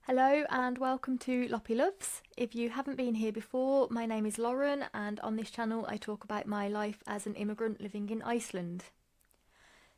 Hello and welcome to Loppy Loves. If you haven't been here before, my name is Lauren and on this channel I talk about my life as an immigrant living in Iceland.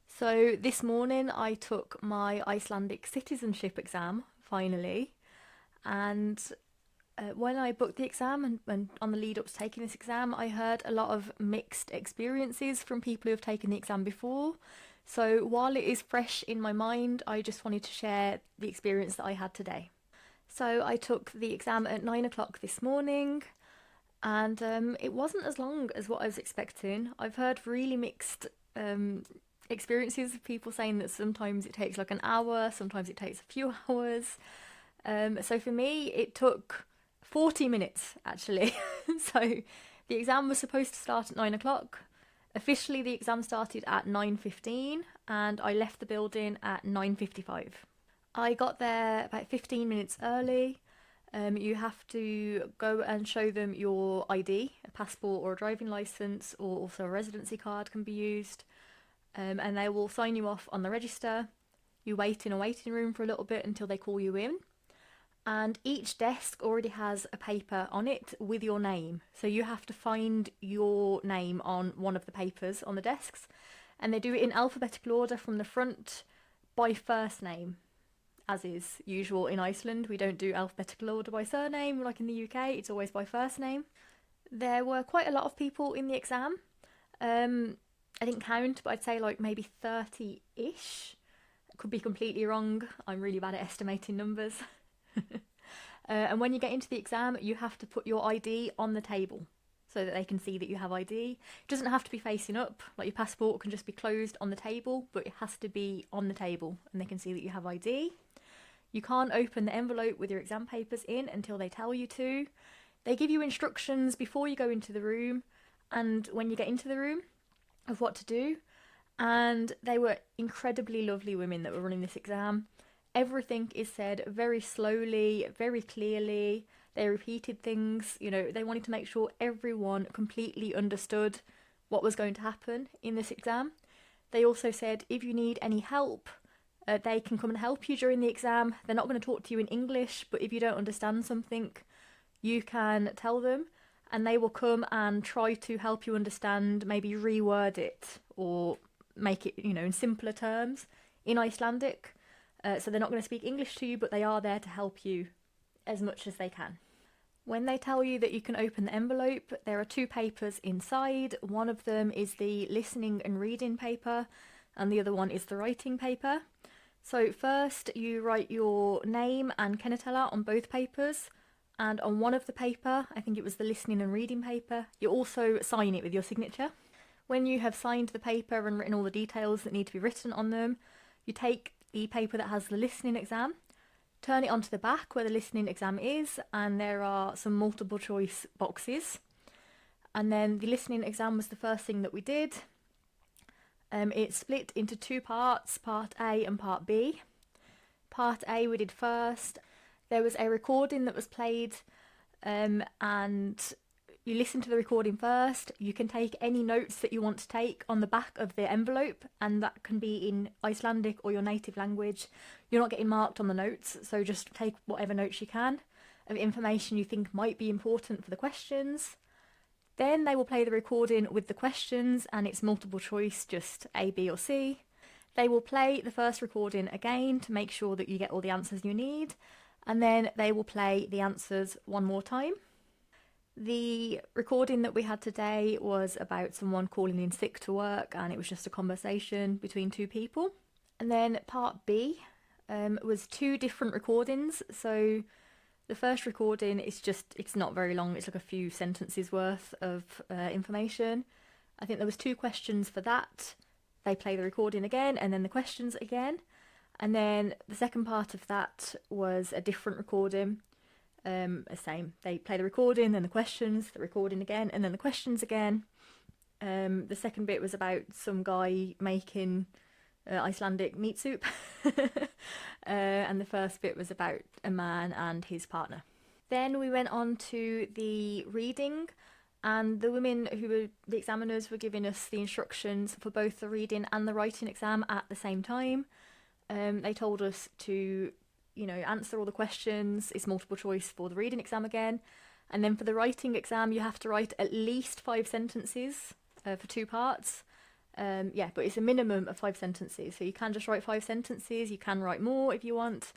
So this morning I took my Icelandic Citizenship exam, finally, and when I booked the exam and on the lead up to taking this exam, I heard a lot of mixed experiences from people who have taken the exam before. So while it is fresh in my mind, I just wanted to share the experience that I had today. So I took the exam at 9 o'clock this morning, and it wasn't as long as what I was expecting. I've heard really mixed experiences of people saying that sometimes it takes like an hour, sometimes it takes a few hours. So for me, it took 40 minutes actually. So the exam was supposed to start at 9 o'clock. Officially, the exam started at 9:15, and I left the building at 9:55. I got there about 15 minutes early. You have to go and show them your ID, a passport or a driving license, or also a residency card can be used, and they will sign you off on the register. You wait in a waiting room for a little bit until they call you in. And each desk already has a paper on it with your name. So you have to find your name on one of the papers on the desks. And they do it in alphabetical order from the front by first name, as is usual in Iceland. We don't do alphabetical order by surname like in the UK, it's always by first name. There were quite a lot of people in the exam. I didn't count, but I'd say like maybe 30-ish. Could be completely wrong. I'm really bad at estimating numbers. And when you get into the exam, you have to put your ID on the table so that they can see that you have ID. It doesn't have to be facing up, like your passport can just be closed on the table, but it has to be on the table and they can see that you have ID. You can't open the envelope with your exam papers in until they tell you to. They give you instructions before you go into the room and when you get into the room of what to do. And they were incredibly lovely women that were running this exam. Everything is said very slowly, very clearly. They repeated things, they wanted to make sure everyone completely understood what was going to happen in this exam. They also said if you need any help, they can come and help you during the exam. They're not going to talk to you in English, but if you don't understand something, you can tell them and they will come and try to help you understand, maybe reword it or make it, in simpler terms in Icelandic. So they're not going to speak English to you, but they are there to help you as much as they can. When they tell you that you can open the envelope, there are two papers inside. One of them is the listening and reading paper, and the other one is the writing paper. So first you write your name and kennitala on both papers, and on one of the paper, I think it was the listening and reading paper, you also sign it with your signature. When you have signed the paper and written all the details that need to be written on them, you take the paper that has the listening exam, turn it onto the back where the listening exam is, and there are some multiple choice boxes. And then the listening exam was the first thing that we did. It's split into two parts, part A and part B. Part A we did first. There was a recording that was played, and you listen to the recording first. You can take any notes that you want to take on the back of the envelope, and that can be in Icelandic or your native language. You're not getting marked on the notes, so just take whatever notes you can of information you think might be important for the questions. Then they will play the recording with the questions, and it's multiple choice, just A, B or C. They will play the first recording again to make sure that you get all the answers you need, and then they will play the answers one more time. The recording that we had today was about someone calling in sick to work, and it was just a conversation between two people. And then part B was two different recordings. So the first recording is it's not very long, it's like a few sentences worth of information. I think there was two questions for that. They play the recording again and then the questions again. And then the second part of that was a different recording. Same. They play the recording, then the questions, the recording again, and then the questions again. The second bit was about some guy making Icelandic meat soup. And the first bit was about a man and his partner. Then we went on to the reading, and the women who were the examiners were giving us the instructions for both the reading and the writing exam at the same time. They told us to answer all the questions. It's multiple choice for the reading exam again. And then for the writing exam, you have to write at least 5 sentences for 2 parts. But it's a minimum of 5 sentences. So you can just write 5 sentences. You can write more if you want.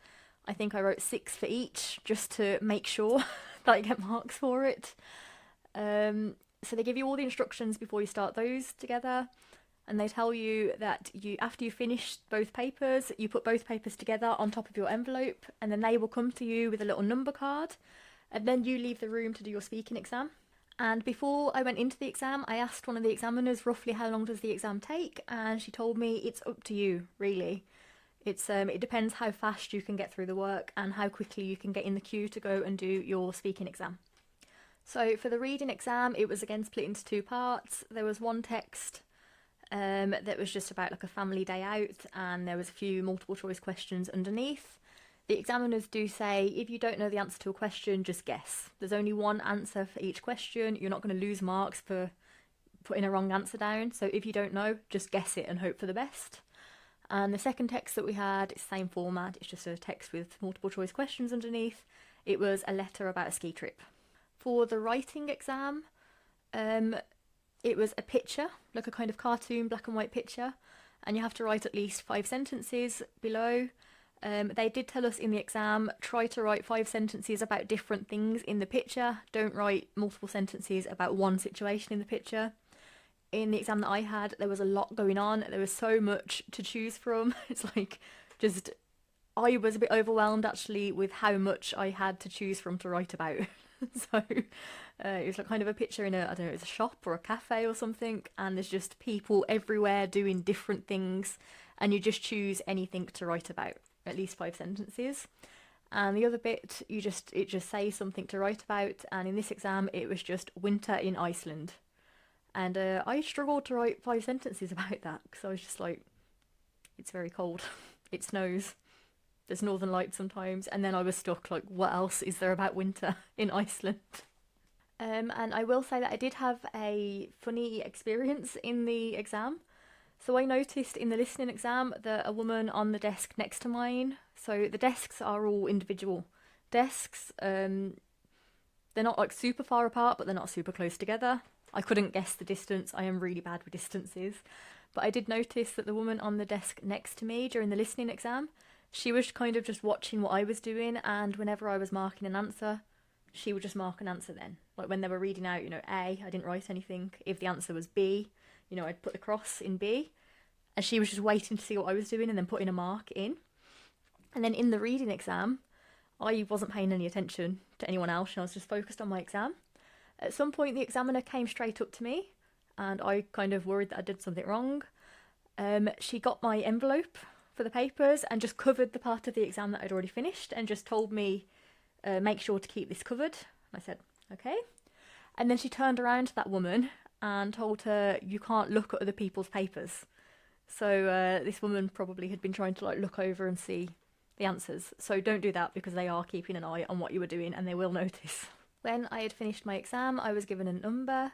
I think I wrote 6 for each just to make sure that I get marks for it. So they give you all the instructions before you start those together. And they tell you that after you finish both papers, you put both papers together on top of your envelope, and then they will come to you with a little number card, and then you leave the room to do your speaking exam. And before I went into the exam, I asked one of the examiners roughly how long does the exam take, and she told me it's up to you, really. It depends how fast you can get through the work and how quickly you can get in the queue to go and do your speaking exam. So for the reading exam, it was again split into 2 parts. There was one text that was just about like a family day out, and there was a few multiple choice questions underneath. The examiners do say if you don't know the answer to a question, just guess. There's only one answer for each question. You're not going to lose marks for putting a wrong answer down. So if you don't know, just guess it and hope for the best. And the second text that we had, it's the same format. It's just a text with multiple choice questions underneath. It was a letter about a ski trip. For the writing exam, it was a picture, like a kind of cartoon black and white picture, and you have to write at least 5 sentences below. They did tell us in the exam, try to write 5 sentences about different things in the picture. Don't write multiple sentences about one situation in the picture. In the exam that I had, there was a lot going on. There was so much to choose from. It's like I was a bit overwhelmed actually with how much I had to choose from to write about. So it was like kind of a picture in it's a shop or a cafe or something, and there's just people everywhere doing different things, and you just choose anything to write about, at least 5 sentences. And the other bit, it just says something to write about, and in this exam it was just winter in Iceland. And I struggled to write 5 sentences about that, because I was just like, it's very cold, it snows, there's northern lights sometimes, and then I was stuck like, what else is there about winter in Iceland? And I will say that I did have a funny experience in the exam. So I noticed in the listening exam that a woman on the desk next to mine, so the desks are all individual desks, they're not like super far apart, but they're not super close together. I couldn't guess the distance, I am really bad with distances. But I did notice that the woman on the desk next to me during the listening exam, she was kind of just watching what I was doing, and whenever I was marking an answer, she would just mark an answer then. Like when they were reading out, A, I didn't write anything. If the answer was B, I'd put the cross in B, and she was just waiting to see what I was doing and then putting a mark in. And then in the reading exam, I wasn't paying any attention to anyone else, and I was just focused on my exam. At some point, the examiner came straight up to me, and I kind of worried that I did something wrong. She got my envelope for the papers and just covered the part of the exam that I'd already finished, and just told me, make sure to keep this covered. I said, okay. And then she turned around to that woman and told her, you can't look at other people's papers. So this woman probably had been trying to look over and see the answers. So don't do that, because they are keeping an eye on what you were doing and they will notice. When I had finished my exam, I was given a number.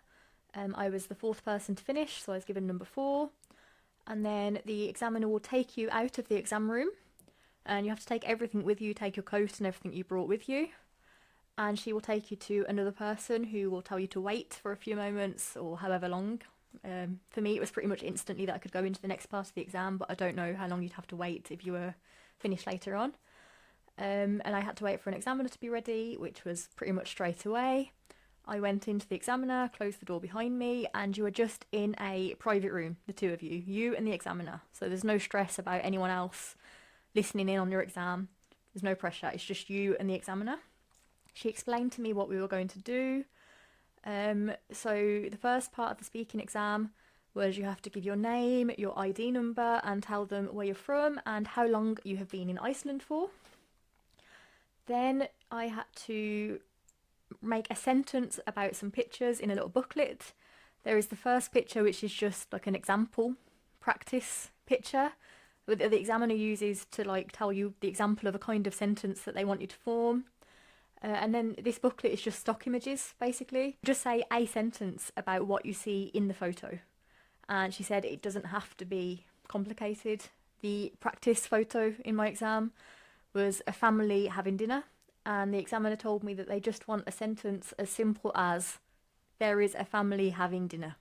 I was the 4th person to finish, so I was given number 4. And then the examiner will take you out of the exam room, and you have to take everything with you, take your coat and everything you brought with you. And she will take you to another person who will tell you to wait for a few moments or however long. For me, it was pretty much instantly that I could go into the next part of the exam, but I don't know how long you'd have to wait if you were finished later on. And I had to wait for an examiner to be ready, which was pretty much straight away. I went into the examiner, closed the door behind me, and you were just in a private room, the 2 of you and the examiner. So there's no stress about anyone else listening in on your exam. There's no pressure, it's just you and the examiner. She explained to me what we were going to do. So the first part of the speaking exam was you have to give your name, your ID number, and tell them where you're from and how long you have been in Iceland for. Then I had to make a sentence about some pictures in a little booklet. There is the first picture, which is just like an example practice picture that the examiner uses to tell you the example of a kind of sentence that they want you to form. And then this booklet is just stock images, basically. Just say a sentence about what you see in the photo. And she said it doesn't have to be complicated. The practice photo in my exam was a family having dinner, and the examiner told me that they just want a sentence as simple as there is a family having dinner,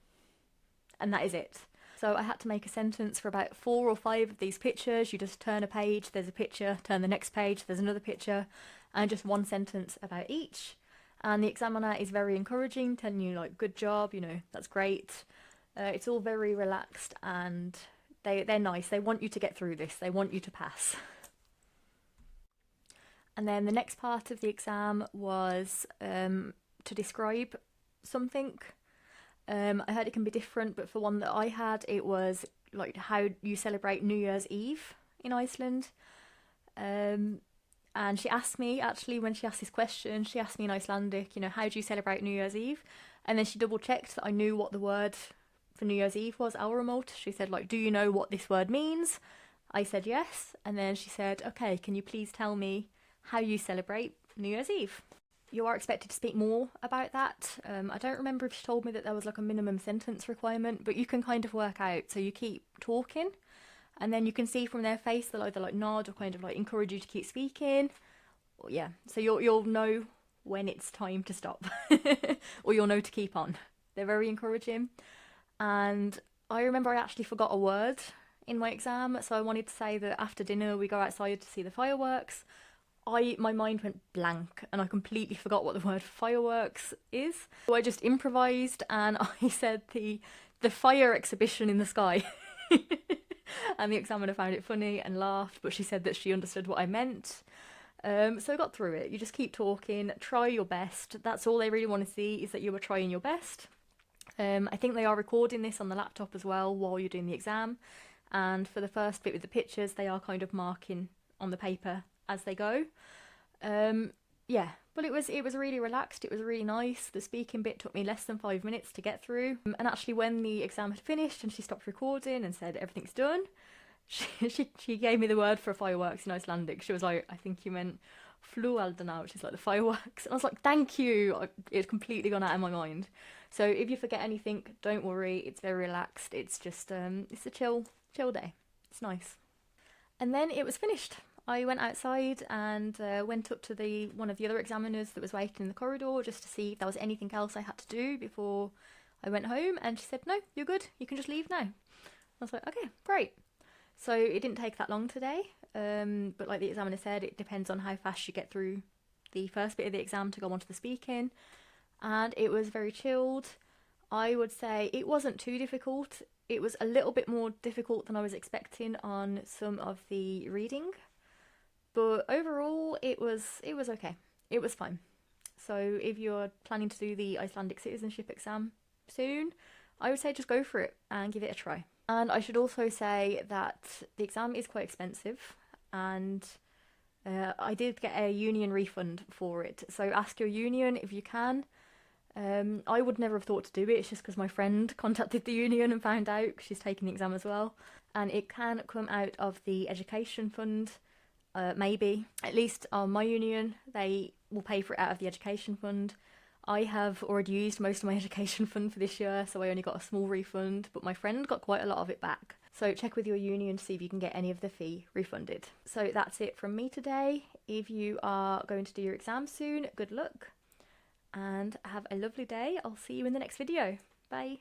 and that is it. So I had to make a sentence for about 4 or 5 of these pictures. You just turn a page, there's a picture, turn the next page, there's another picture, and just one sentence about each. And the examiner is very encouraging, telling you like, good job, you know, that's great. It's all very relaxed, and they're nice. They want you to get through this. They want you to pass. And then the next part of the exam was to describe something. I heard it can be different, but for one that I had, it was like how you celebrate New Year's Eve in Iceland. And she asked me, actually, when she asked this question, she asked me in Icelandic, you know, how do you celebrate New Year's Eve? And then she double checked that I knew what the word for New Year's Eve was, áramót. She said, like, do you know what this word means? I said yes. And then she said, okay, can you please tell me how you celebrate New Year's Eve? You are expected to speak more about that. I don't remember if she told me that there was like a minimum sentence requirement, but you can kind of work out. So you keep talking, and then you can see from their face they'll either like nod or kind of like encourage you to keep speaking. Or, yeah, so you'll know when it's time to stop, or you'll know to keep on. They're very encouraging. And I remember I actually forgot a word in my exam, so I wanted to say that after dinner we go outside to see the fireworks. My mind went blank and I completely forgot what the word fireworks is. So I just improvised and I said the fire exhibition in the sky. And the examiner found it funny and laughed, but she said that she understood what I meant. So I got through it. You just keep talking, try your best. That's all they really want to see, is that you were trying your best. I think they are recording this on the laptop as well while you're doing the exam. And for the first bit with the pictures, they are kind of marking on the paper as they go. Yeah, but it was really relaxed. It was really nice. The speaking bit took me less than 5 minutes to get through. And actually, when the exam had finished and she stopped recording and said everything's done, she gave me the word for fireworks in Icelandic. She was like, I think you meant flueldana, which is like the fireworks. And I was like, thank you. It's completely gone out of my mind. So if you forget anything, don't worry. It's very relaxed. It's just it's a chill day. It's nice. And then it was finished. I went outside and went up to one of the other examiners that was waiting in the corridor just to see if there was anything else I had to do before I went home. And she said, no, you're good. You can just leave now. I was like, okay, great. So it didn't take that long today. But like the examiner said, it depends on how fast you get through the first bit of the exam to go on to the speaking. And it was very chilled. I would say it wasn't too difficult. It was a little bit more difficult than I was expecting on some of the reading. But overall, it was okay. It was fine. So if you're planning to do the Icelandic Citizenship exam soon, I would say just go for it and give it a try. And I should also say that the exam is quite expensive, and I did get a union refund for it. So ask your union if you can. I would never have thought to do it. It's just because my friend contacted the union and found out, because she's taking the exam as well. And it can come out of the education fund. Maybe. At least on my union, they will pay for it out of the education fund. I have already used most of my education fund for this year, so I only got a small refund, but my friend got quite a lot of it back. So check with your union to see if you can get any of the fee refunded. So that's it from me today. If you are going to do your exam soon, good luck and have a lovely day. I'll see you in the next video. Bye.